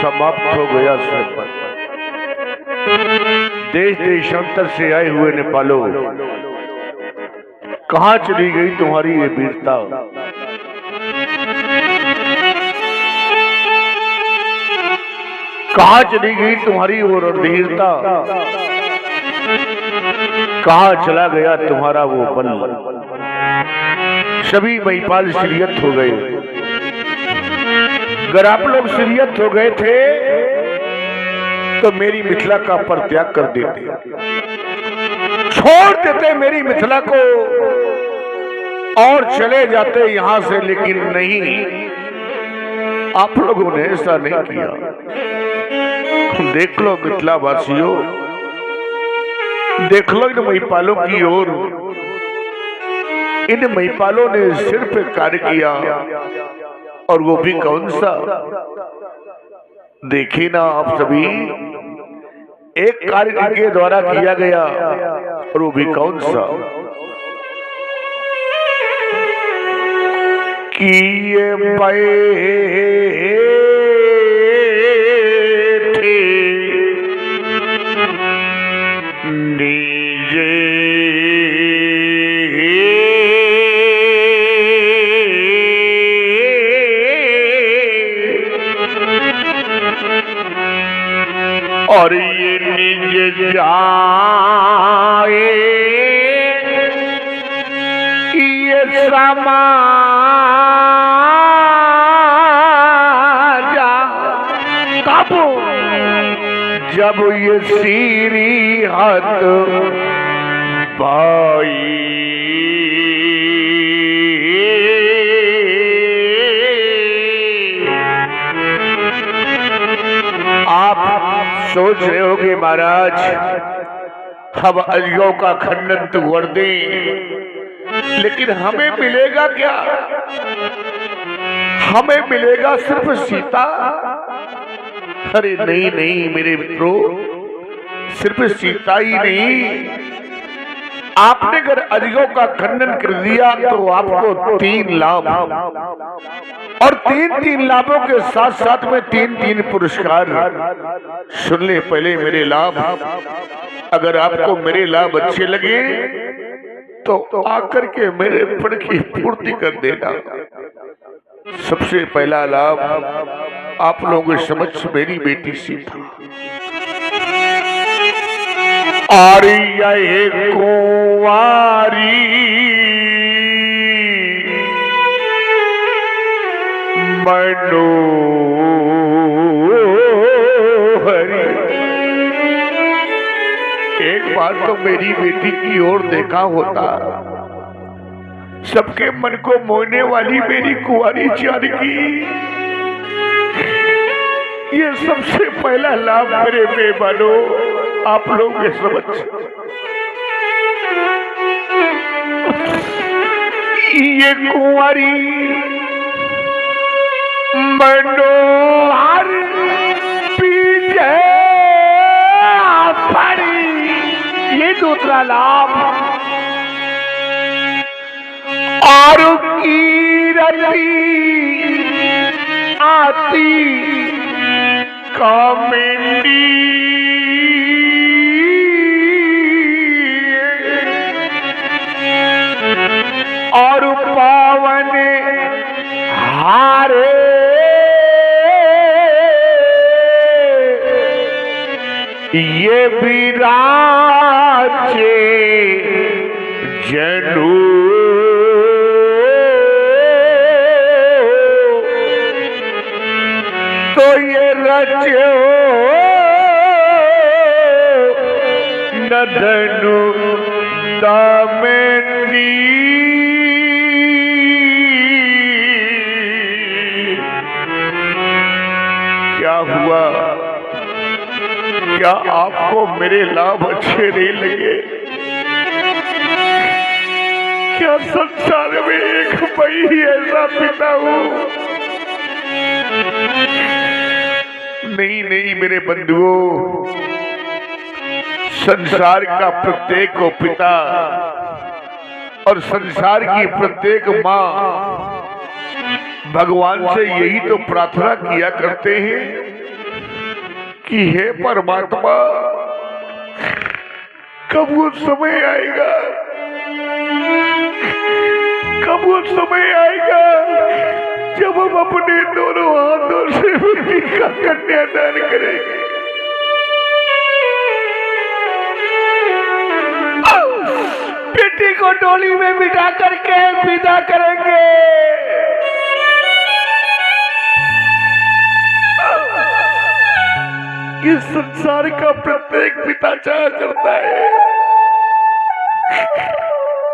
समाप्त हो गया सफर। देश देशांतर से आए हुए नेपालों, कहां चली गई तुम्हारी ये वीरता? कहां चली गई तुम्हारी वो रणधीरता? कहां चला गया तुम्हारा वो बल? सभी महिपाल शिरियत हो गए। अगर आप लोग शिरियत हो गए थे तो मेरी मिथिला का परित्याग कर देते, छोड़ देते मेरी मिथिला को और चले जाते यहां से, लेकिन नहीं, आप लोगों ने ऐसा नहीं किया। देख लो मिथिला वासियों, देख लो इन महिपालों की ओर। इन महिपालों ने सिर पे कार्य किया, और वो भी कौन सा? देखिए ना आप सभी, एक कार्य इनके द्वारा किया गया, और वो भी कौन सा? किए बैठे नीजे और ये निज जाए ये समाजा, कब जब ये सीरी हद भाई आप सोच रहे हो कि महाराज हम अजयों का खंडन तो कर दें, लेकिन हमें मिलेगा क्या? हमें मिलेगा सिर्फ सीता। अरे नहीं नहीं मेरे मित्रों, सिर्फ सीता ही नहीं, आपने अगर अजयों का खंडन कर दिया तो आपको 3 लाभ, और 3 लाभों के साथ साथ में 3 पुरस्कार। सुन ले पहले मेरे लाभ। अगर आपको मेरे लाभ अच्छे लगे तो आकर के मेरे पद की पूर्ति कर देना। सबसे पहला लाभ, आप लोगों के समक्ष मेरी बेटी सीता। और यह कुंवारी मनोहरी, एक बार तो मेरी बेटी की ओर देखा होता। सबके मन को मोहने वाली मेरी कुंवारी जानकी, ये सबसे पहला लाभ मेरे मेहमानों आप लोग के समझ। ये कुंवारी मनोहर पीछे पड़ी, ये दूसरा लाभ। और कीरती आती कामिनी, और पावन हारे ये विराजे जनु, तो ये रचो नदनु दामिनी। क्या हुआ? क्या आपको मेरे लाभ अच्छे नहीं लगे? क्या संसार में एक मैं ही ऐसा पिता हूँ? नहीं नहीं मेरे बंधुओं, संसार का प्रत्येक पिता और संसार की प्रत्येक माँ भगवान से यही तो प्रार्थना किया करते हैं कि हे परमात्मा, कब वो समय आएगा, कब वो समय आएगा जब हम अपने दोनों हाथों से बेटी का कन्यादान करेंगे। बेटी को डोली में बिठा करके विदा करेंगे। इस संसार का प्रत्येक पिता चाह करता है,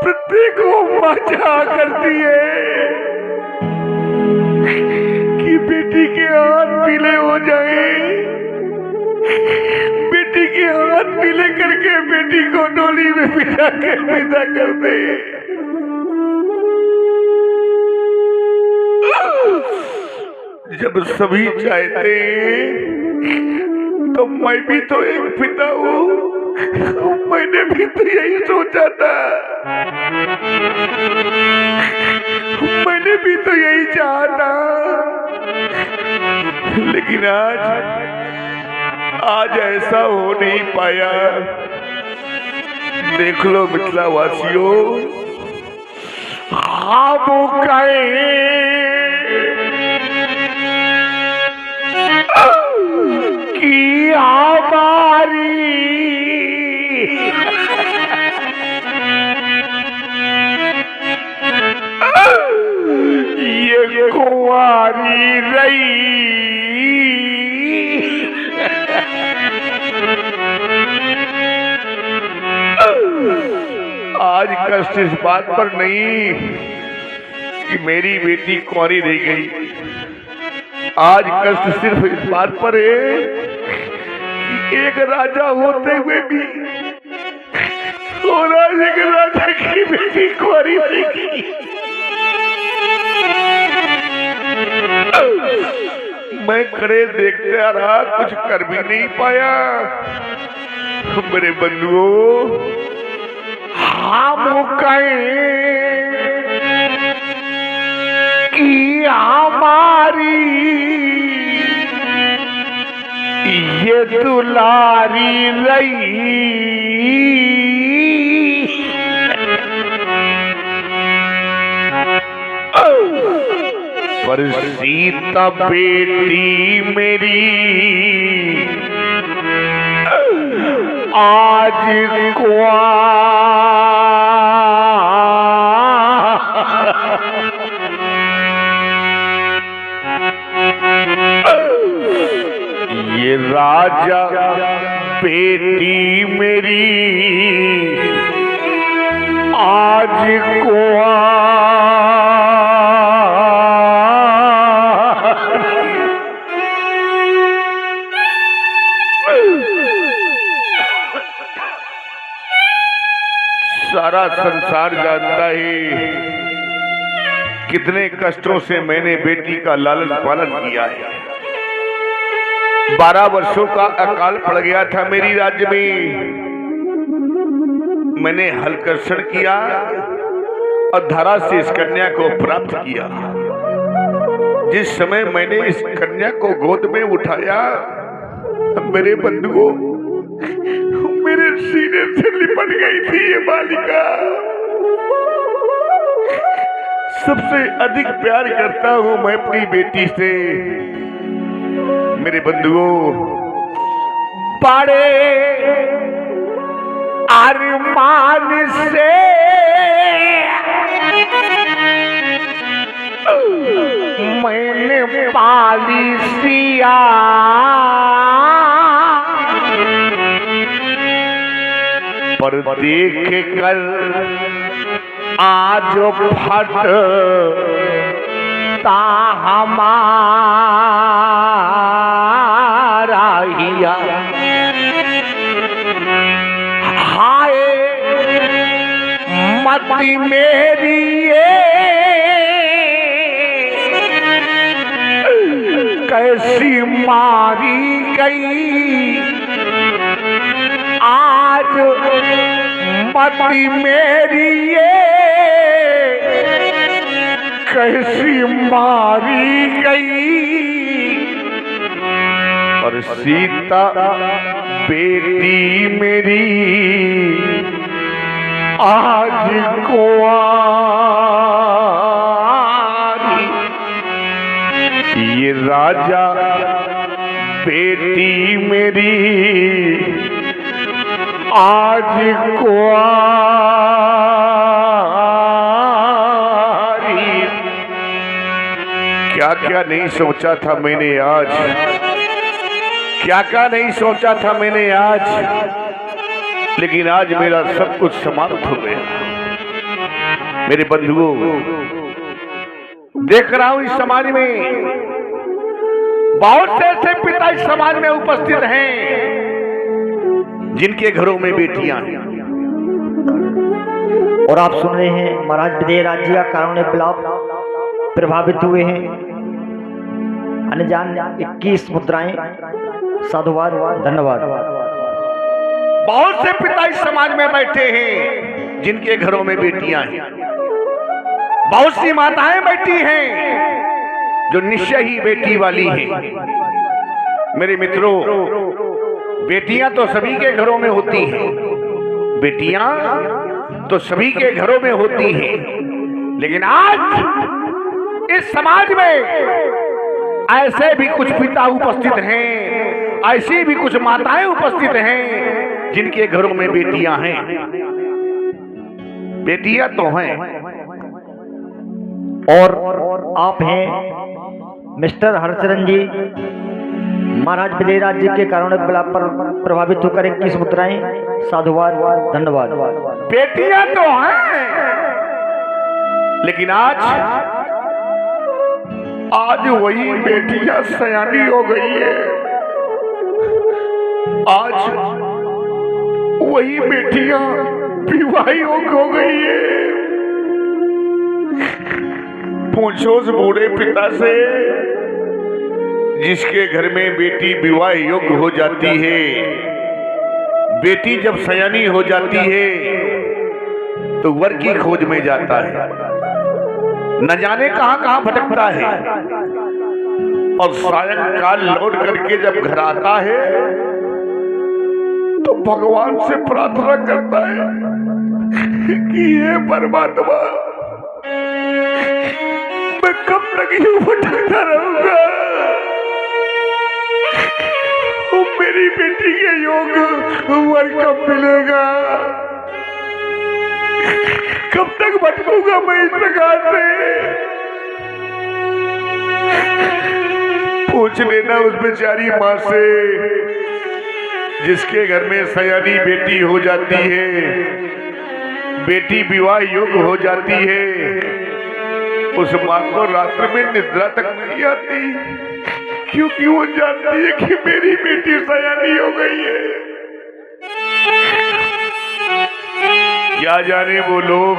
प्रत्येक मां चाह करती है कि बेटी के हाथ पीले हो जाए, बेटी के हाथ पीले करके बेटी को डोली में बिठा के विदा कर दे। जब सभी चाहते तो मैं भी तो एक पिता हूँ, मैंने भी तो यही सोचा था, मैंने भी तो यही चाहा था। लेकिन आज ऐसा हो नहीं पाया। देख लो मिथिला वासियों, हम कहे कि हमारी ये कुंवारी रही। आज कष्ट इस बात पर नहीं कि मेरी बेटी कुंवारी रह गई, आज कष्ट सिर्फ इस बात पर है कि एक राजा होते हुए भी और आज एक राजा की बेटी कुंवारी रह गई। मैं खड़े देखते आ रहा, कुछ कर भी नहीं पाया। मेरे बंधुओं, हम कहें कि हमारी ये दुलारी रही, पर सीता बेटी मेरी आज ये राजा बेटी मेरी आज सारा संसार जानता है कितने कष्टों से मैंने बेटी का लालन पालन किया है। 12 वर्षों का अकाल पड़ गया था मेरी राज्य में। मैंने हलकर्षण किया और धरा से इस कन्या को प्राप्त किया। जिस समय मैंने इस कन्या को गोद में उठाया, मेरे बंधुओं, मेरे सीने से लिपट गई थी ये बालिका। सबसे अधिक प्यार करता हूं मैं अपनी बेटी से। मेरे बंधुओं, बड़े अरमान से मैंने पाली सिया, पर देख कर आज फटता हमारा हिया। हाय मती मेरी कैसी मारी गई, आज मती मेरी कैसी मारी गई। और सीता बेटी मेरी आज कुंवारी, ये राजा बेटी मेरी आज कुंवारी। क्या क्या नहीं सोचा था मैंने आज, क्या क्या नहीं सोचा था मैंने आज, लेकिन आज मेरा सब कुछ समाप्त हो गया। मेरे बंधुओं, देख रहा हूं इस समाज में बहुत से ऐसे पिता इस समाज में उपस्थित हैं जिनके घरों में बेटियां हैं। और आप सुन रहे हैं महाराज विजय राज्य का कानूनी विलाप प्रभावित हुए हैं। अनजान 21 मुद्राएं। साधुवाद, धन्यवाद। बहुत से पिता इस समाज में बैठे हैं जिनके घरों में बेटियां हैं। बहुत सी माताएं बैठी हैं जो निश्चय ही बेटी वाली हैं। मेरे मित्रों, बेटियां तो सभी के घरों में होती हैं, बेटियां तो सभी के घरों में होती हैं, लेकिन आज इस समाज में ऐसे भी कुछ पिता उपस्थित हैं, ऐसी भी कुछ माताएं उपस्थित हैं जिनके घरों में बेटियां हैं। बेटियां तो हैं। और आप हैं मिस्टर हरचरण जी, महाराज विजय राज्य के कानूनी विलाप पर प्रभावित होकर 21 मुद्राएं। साधुवाद, धन्यवाद। बेटियां तो हैं, लेकिन आज वही बेटियां सयानी हो गई है। आज वही बेटियां विवाही हो गई है। पूछो उस बूढ़े पिता से जिसके घर में बेटी विवाह योग्य हो जाती है। बेटी जब सयानी हो जाती है तो वर की खोज में जाता है, न जाने कहां कहां भटकता है, और सायंकाल लौट करके जब घर आता है तो भगवान से प्रार्थना करता है कि हे परमात्मा, मैं कब तक यूं भटकता रहूंगा? मेरी बेटी के योग वर कब मिलेगा? कब तक भटकूंगा मैं इस प्रकार से? पूछ लेना उस बेचारी माँ से जिसके घर में सयानी बेटी हो जाती है, बेटी विवाह योग्य हो जाती है। उस माँ को रात्र में निद्रा तक नहीं आती, क्योंकि वो जानती है कि मेरी बेटी सयानी हो गई है। क्या जाने वो लोग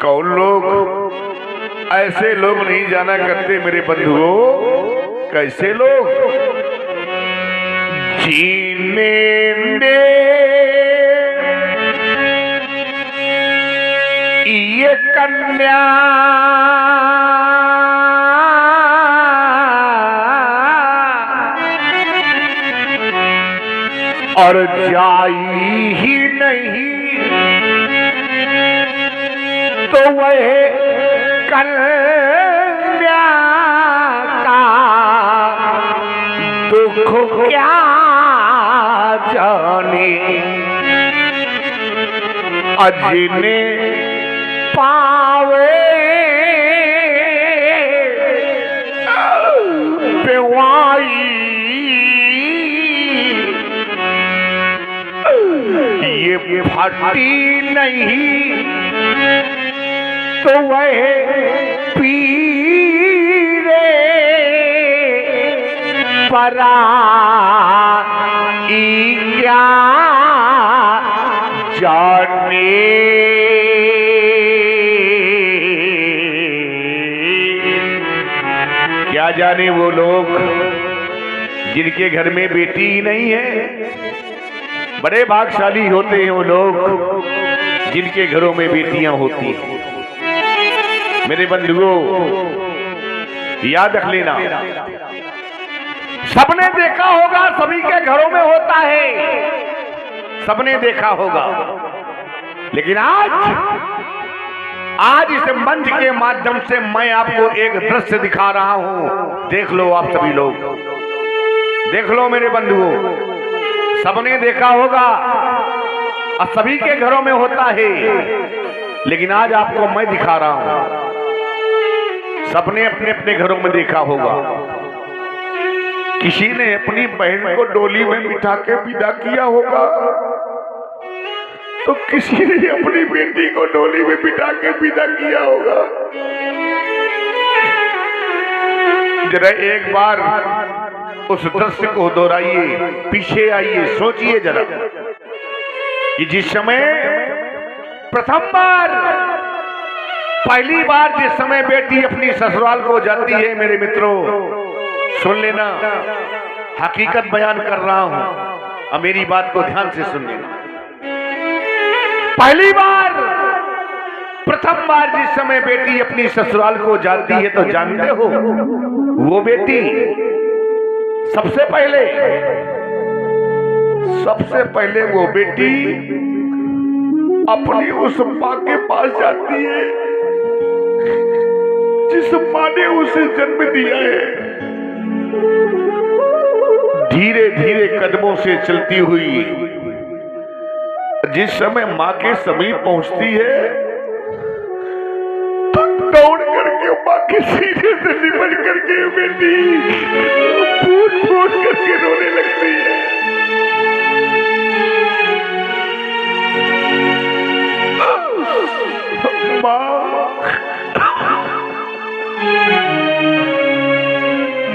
कौन लोग, ऐसे लोग नहीं जाना करते मेरे बंधुओं। कैसे लोग? जीने ने ये कन्या और जाई ही नहीं तो वह कन्या का दुख क्या जाने। अजने पावे बेवाई ये फटी नहीं तो वह पीरे पराई क्या जाने। क्या जाने वो लोग जिनके घर में बेटी ही नहीं है। बड़े भाग्यशाली होते हैं वो लोग जिनके घरों में बेटियां होती हैं। मेरे बंधुओं, याद रख लेना, सबने देखा होगा, सभी के घरों में होता है, सबने देखा होगा। लेकिन आज इस मंच के माध्यम से मैं आपको एक दृश्य दिखा रहा हूं। देख लो आप सभी लोग, देख लो मेरे बंधुओं, सबने देखा होगा और सभी के घरों में होता है, लेकिन आज आपको मैं दिखा रहा हूं। सबने अपने अपने घरों में देखा होगा। किसी ने अपनी बहन को डोली में बिठा के विदा किया होगा, तो किसी ने अपनी बेटी को डोली में बिठा के विदा किया होगा। जरा एक बार उस दृश्य को दोहराइए, पीछे आइए, सोचिए जरा कि जिस समय प्रथम बार, पहली बार जिस समय बेटी अपनी ससुराल को जाती है, मेरे मित्रों सुन लेना, हकीकत बयान कर रहा हूं और मेरी बात को ध्यान से सुन लेना। पहली बार, प्रथम बार जिस समय बेटी अपनी ससुराल को जाती है, तो जानते हो वो बेटी सबसे पहले वो बेटी अपनी उस मां के पास जाती है जिस मां ने उसे जन्म दिया है। धीरे धीरे कदमों से चलती हुई जिस समय मां के समीप पहुंचती है, तो दौड़ करके मां के सीने से लिपट करके बेटी फूट फूट करके रोने लगती है।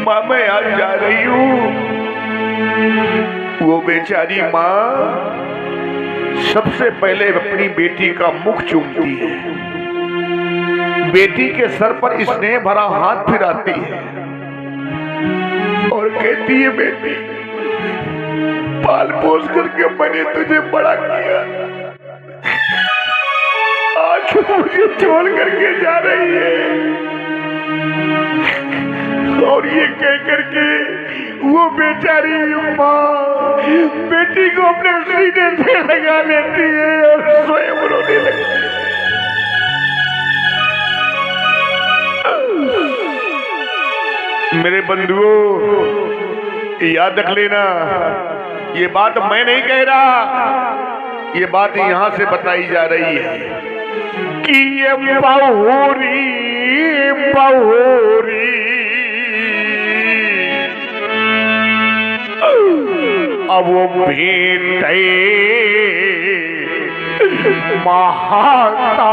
मां मैं आज जा रही हूं। वो बेचारी मां सबसे पहले अपनी बेटी का मुख चूमती है, बेटी के सर पर स्नेह भरा हाथ फिराती है और कहती है, बेटी पाल पोस करके मैंने तुझे बड़ा किया, आज मुझे छोड़ करके जा रही है। और ये कह करके वो बेचारी माँ बेटी को अपने सीने से लगा लेती है और स्वयं रोने लगती है। मेरे बंधुओं याद रख लेना, ये बात मैं नहीं कह रहा, ये बात यहां से बताई जा रही है कि ये बहुरी अब वो भेटे महातारी।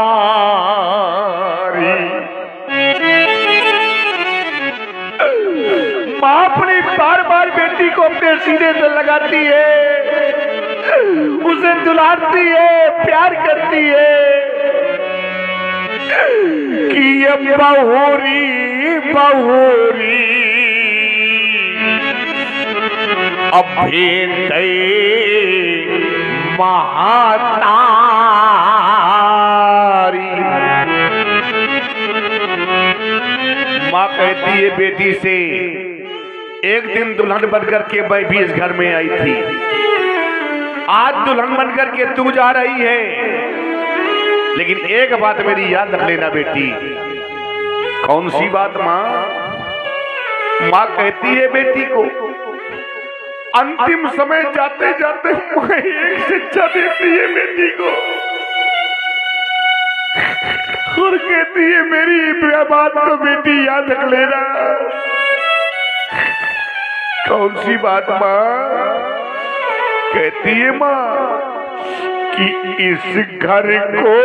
माँ अपनी बार बार बेटी को अपने सीने से लगाती है, उसे दुलारती है, प्यार करती है कि ये बहुरी अभेदे महातारी। माँ कहती है बेटी से, एक दिन दुल्हन बनकर के मैं भी इस घर में आई थी, आज दुल्हन बनकर के तू जा रही है, लेकिन एक बात मेरी याद रख लेना बेटी। कौन सी बात माँ? माँ कहती है बेटी को, अंतिम समय जाते जाते माँ एक शिक्षा देती है बेटी को और कहती है, मेरी बात को बेटी याद रख लेना। कौन सी बात माँ? कहती है माँ कि इस घर को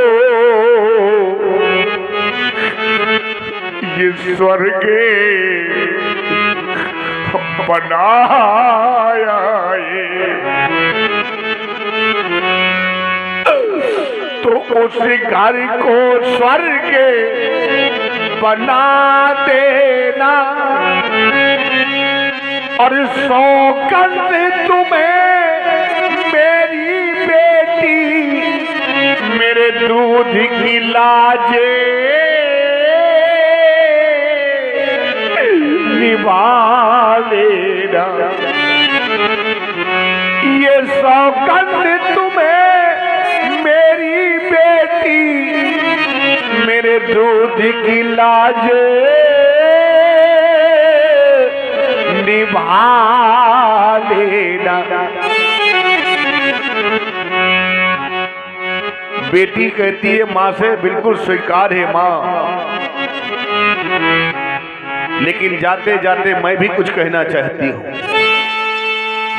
ये स्वर्ग बनाया है, तो उस घर को स्वर्ग बना देना और सौगंध तुम्हें मेरी बेटी मेरे दूध की लाजे निभा लेना। ये सौगंध तुम्हें मेरी बेटी, मेरे दूध की लाज निभा लेना। बेटी कहती है माँ से, बिल्कुल स्वीकार है माँ, लेकिन जाते जाते मैं भी कुछ कहना चाहती हूँ।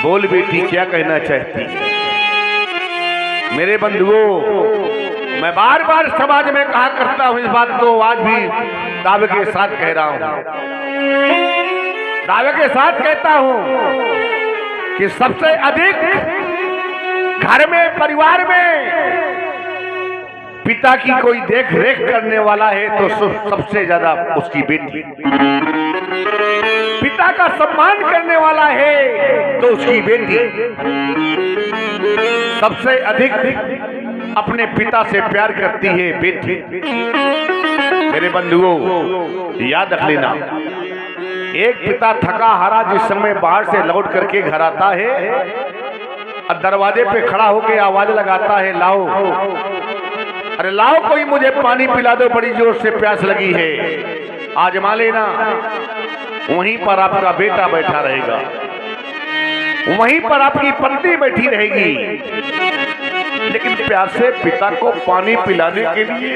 बोल बेटी, क्या कहना चाहती है? मेरे बंधुओं, मैं बार बार समाज में कहा करता हूँ इस बात को, आज भी दावे के साथ कह रहा हूँ, दावे के साथ कहता हूँ कि सबसे अधिक घर में, परिवार में पिता की कोई देख रेख करने वाला है तो सबसे ज्यादा उसकी बेटी। पिता का सम्मान करने वाला है तो उसकी बेटी। सबसे अधिक अपने पिता से प्यार करती है बेटी। मेरे बंधुओं, याद रख लेना, एक पिता थका हारा जिस समय बाहर से लौट करके घर आता है और दरवाजे पे खड़ा होकर आवाज लगाता है, लाओ, अरे लाओ कोई मुझे पानी पिला दो, बड़ी जोर से प्यास लगी है, आजमा लेना। वहीं पर आपका बेटा बैठा रहेगा, वहीं पर आपकी पत्नी बैठी रहेगी, लेकिन प्यासे पिता को पानी पिलाने के लिए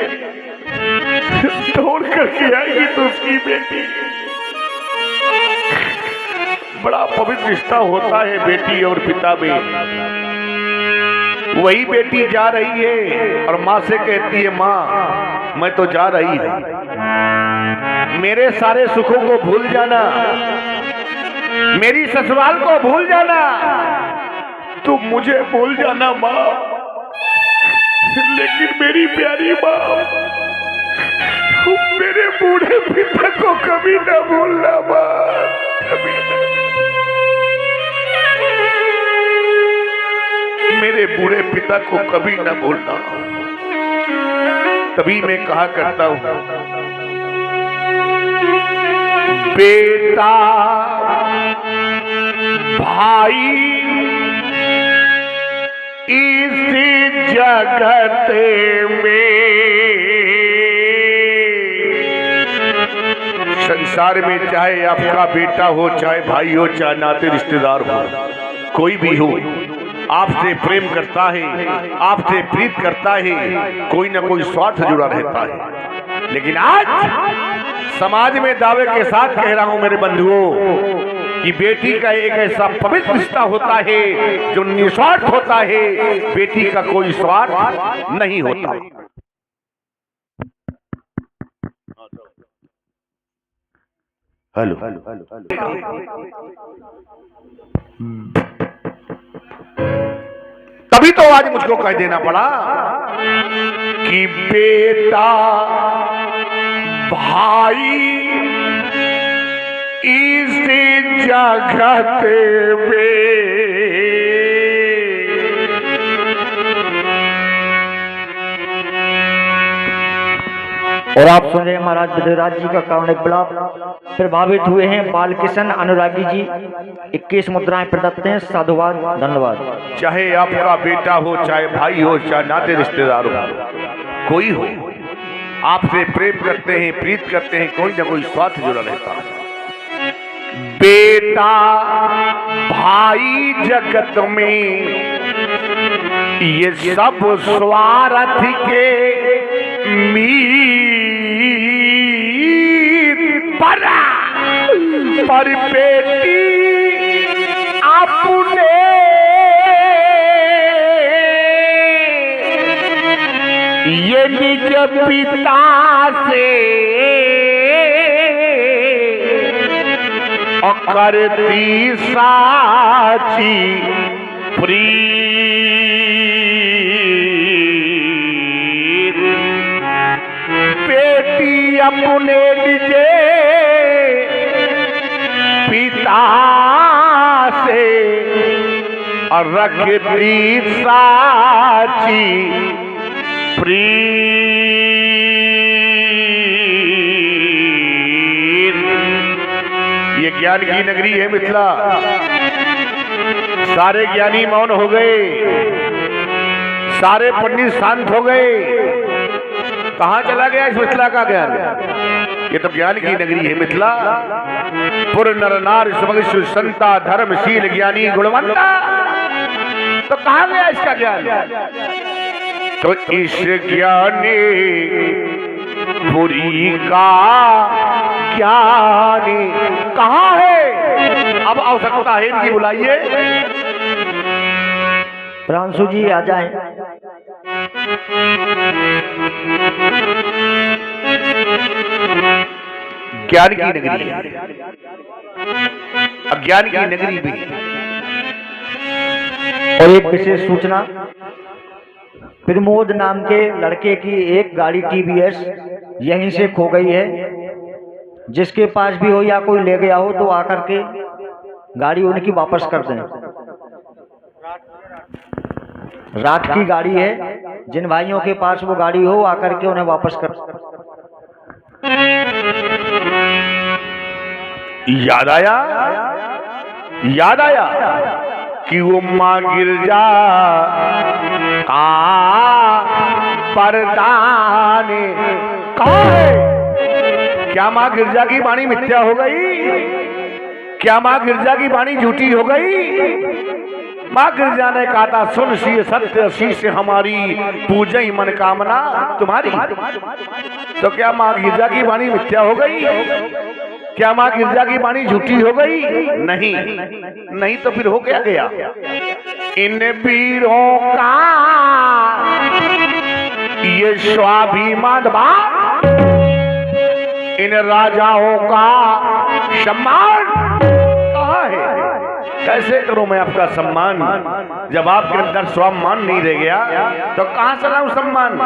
दौड़ करके आएगी तो उसकी बेटी। बड़ा पवित्र रिश्ता होता है बेटी और पिता में। वही बेटी जा रही है और माँ से कहती है, माँ मैं तो जा रही हूँ, मेरे सारे सुखों को भूल जाना, मेरी ससुराल को भूल जाना, तुम मुझे भूल जाना माँ, लेकिन मेरी प्यारी माँ, मेरे बूढ़े पिता को कभी ना भूलना माँ, कभी ना। मेरे बूढ़े पिता को कभी ना भूलना। तभी मैं कहा करता हूं, बेटा भाई इस जगत में, संसार में चाहे आपका बेटा हो, चाहे भाई हो, चाहे नाते रिश्तेदार हो, कोई भी हो, आपसे प्रेम करता है, आपसे प्रीत करता है, कोई ना कोई स्वार्थ जुड़ा रहता है। लेकिन आज समाज में दावे के साथ कह रहा हूं मेरे बंधुओं कि बेटी का एक ऐसा पवित्र रिश्ता होता है जो निस्वार्थ होता है, बेटी का कोई स्वार्थ नहीं होता। हेलो, तभी तो आज मुझको कह देना पड़ा कि बेटा भाई इस जगत में, और आप सुन रहे हैं महाराज विदेराज जी का कारुणिक विलाप। प्रभावित हुए हैं बालकिशन अनुरागी जी। 21 मुद्राएं प्रदत्त हैं। साधुवाद, धन्यवाद। चाहे आपका बेटा हो, चाहे भाई हो, चाहे नाते रिश्तेदार हो, कोई हो, आपसे प्रेम करते हैं, प्रीत करते हैं, कोई ना कोई स्वार्थ जुड़ा रहता है। बेटा भाई जगत में ये सब स्वार्थ के मीत पर बेटी अपने ये निज पिता से करती साची प्रीत, बेटी अपने निजे पिता से रखती साची प्रीत। ये ज्ञान की नगरी है मिथिला। सारे ज्ञानी मौन हो गए, सारे पंडित शांत हो गए। कहां चला गया इस मिथिला का ज्ञान? ये तो ज्ञान की नगरी है मिथिला। पुर नर नार समग्र संता धर्मशील ज्ञानी गुणवंता। तो कहां गया इसका ज्ञान? तो इस ज्ञानी पुरी का ज्ञानी कहां है? अब आवश्यकता है इनकी, बुलाइए। प्रांशु जी आ जाएं। ज्ञान की नगरी, अज्ञान की नगरी भी। और एक विशेष सूचना, प्रमोद नाम के लड़के की एक गाड़ी टीवीएस यहीं से खो गई है। जिसके पास भी हो या कोई ले गया हो तो आकर के गाड़ी उनकी वापस कर दें। रात की गाड़ी है, जिन भाइयों के पास वो गाड़ी हो आकर के उन्हें वापस कर। याद आया, याद आया कि वो माँ गिरजा का परदाने कहाँ है? क्या माँ गिरजा की वाणी मिथ्या हो गई? क्या माँ गिरजा की वाणी झूठी हो गई? माँ गिरजा ने कहा था, सुन सी सत्य शीश हमारी, पूजई मन कामना तुम्हारी। तो क्या माँ गिरजा की वाणी मिथ्या हो गई? क्या माँ गिरजा की वाणी झूठी हो गई? नहीं, नहीं तो फिर हो क्या गया? इन वीरों का ये स्वाभिमान, इन राजाओं का सम्मान कहाँ है? कैसे करूं मैं आपका सम्मान जब आपके अंदर स्वाभिमान नहीं रह गया? तो कहां से लाऊं सम्मान?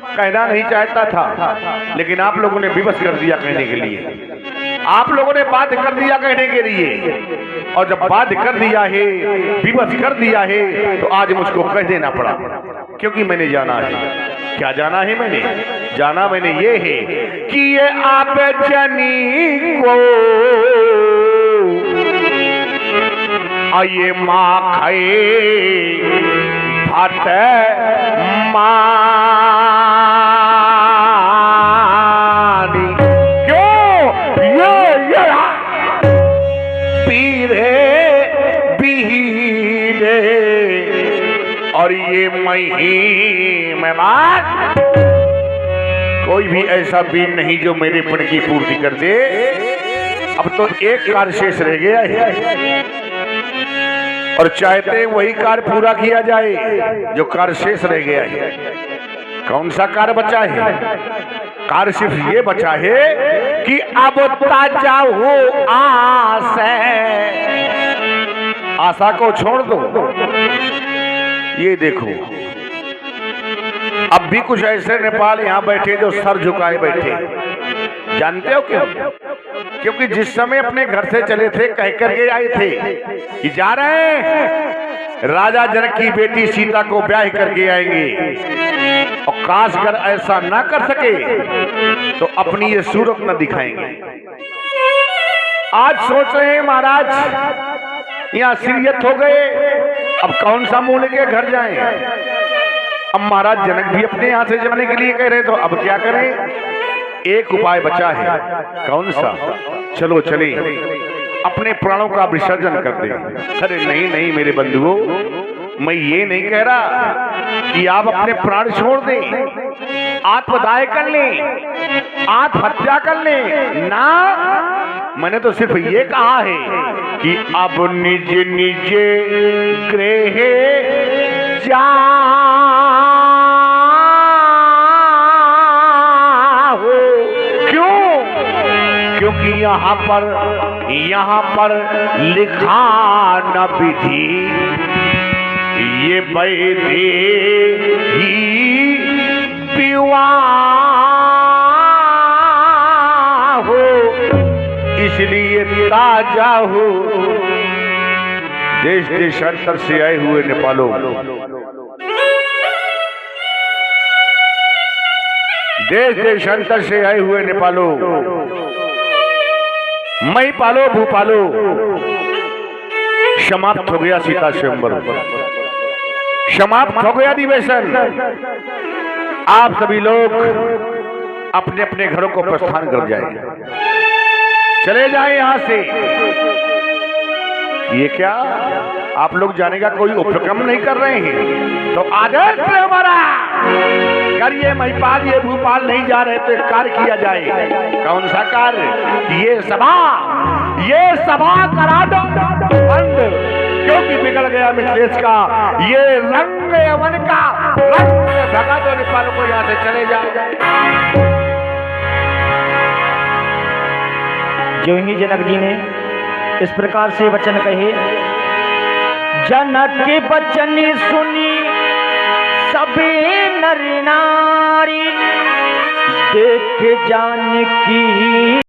कहना नहीं चाहता था, लेकिन आप लोगों ने विवश कर दिया कहने के लिए। आप लोगों ने बात कर दिया कहने के लिए, और जब बात कर दिया है, विवश कर दिया है, तो आज मुझको कह देना पड़ा, क्योंकि मैंने जाना है। क्या जाना है? मैंने जाना मैंने ये है कि ये आप जनी को आइए माँ खाए भात मानी। क्यों ये पीरे बीरे और ये मही में बात, कोई भी ऐसा बीन नहीं जो मेरे पुण्य की पूर्ति कर दे। अब तो एक कार्य शेष रह गया है, और चाहते वही कार्य पूरा किया जाए जो कार्य शेष रह गया है। कौन सा कार्य बचा है? कार्य सिर्फ ये बचा है कि अब ताजा हो आशा को छोड़ दो। ये देखो, अब भी कुछ ऐसे नेपाल यहाँ बैठे जो सर झुकाए बैठे। जानते हो क्यों? क्योंकि जिस समय अपने घर से चले थे, कह करके आए थे कि जा रहे हैं, राजा जनक की बेटी सीता को ब्याह करके आएंगे, और काश अगर ऐसा ना कर सके तो अपनी ये सूरत न दिखाएंगे। आज सोच रहे हैं महाराज यहाँ सीरियत हो गए, अब कौन सा मुंह लेके घर जाएं? अब महाराज जनक भी अपने यहाँ से जाने के लिए कह रहे, तो अब क्या करें? एक उपाय बचा है। कौन सा? चलो चले, अपने प्राणों का विसर्जन कर दे। अरे नहीं नहीं मेरे बंधुओं, मैं ये नहीं कह रहा कि आप अपने प्राण छोड़ दें, आत्मदाह कर लें, आत्महत्या कर लें ना। मैंने तो सिर्फ ये कहा है कि अब निज निज गृह जा क्योंकि यहाँ पर लिखा न विधि, ये वैदे ही विवाह हो, इसलिए ताजा हो। देश देशांतर से आए हुए नेपालों, देश देशांतर से आए हुए नेपालों, मई पालो भूपालो समाप्त हो गया सीता स्वयंवर, समाप्त हो गया अधिवेशन। आप सभी लोग अपने अपने घरों को प्रस्थान कर जाए, चले जाए यहां से। ये क्या आप लोग जाने का कोई उपक्रम नहीं कर रहे हैं? तो आदेश है हमारा, अगर ये महिपाल ये भूपाल नहीं जा रहे तो एक कार्य किया जाए। कौन सा कार्य? ये सभा करा दो बंद, क्योंकि बिगड़ गया मिथिलेश का ये रंग यवन का रंग। भगा दो नेपाल को, यहाँ से चले जाए। जो ही जनक जी ने इस प्रकार से वचन कहे, जनक के वचन सुनी सभी नर नारी, देख जानकी